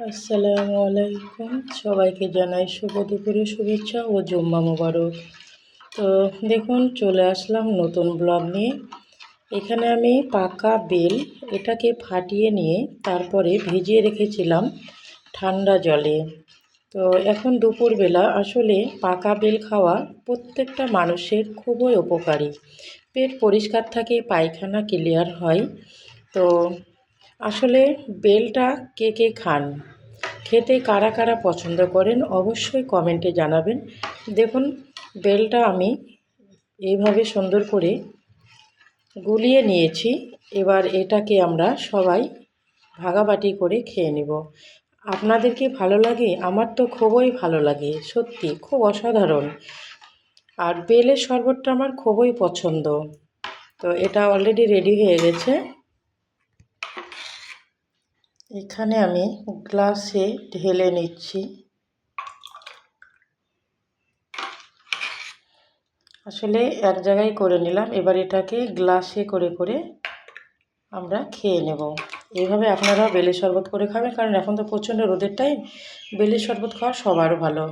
আসসালামু আলাইকুম, সবাইকে জানাই শুভ দুপুরের শুভেচ্ছা ও জুম্মা মোবারক। তো দেখুন, চলে আসলাম নতুন ব্লগ নিয়ে। এখানে আমি পাকা বেল এটাকে ফাটিয়ে নিয়ে তারপরে ভিজিয়ে রেখেছিলাম ঠান্ডা জলে। তো এখন দুপুরবেলা আসলে পাকা বেল খাওয়া প্রত্যেকটা মানুষের খুবই উপকারী। পেট পরিষ্কার থাকে, পায়খানা ক্লিয়ার হয়। তো আসলে বেলটা কে কে খান, খেতে কারা কারা পছন্দ করেন অবশ্যই কমেন্টে জানাবেন। দেখুন, বেলটা আমি এইভাবে সুন্দর করে গুলিয়ে নিয়েছি। এবার এটাকে আমরা সবাই ভাগাবাটি করে খেয়ে নেব। আপনাদের কি ভালো লাগে? আমার তো খুবই ভালো লাগে, সত্যি খুব অসাধারণ। আর বেলের শরবতটা আমার খুবই পছন্দ। তো এটা অলরেডি রেডি হয়ে গেছে। এখানে আমি গ্লাসে ঢেলে নিচ্ছি। আসলে এক জায়গায় করে নিলাম, এবার এটাকে গ্লাসে করে করে আমরা খেয়ে নেব। এইভাবে আপনারা বেলের শরবত করে খাবেন, কারণ এখন তো প্রচণ্ড রোদের টাইম, বেলের শরবত খাওয়া সবার ভালো।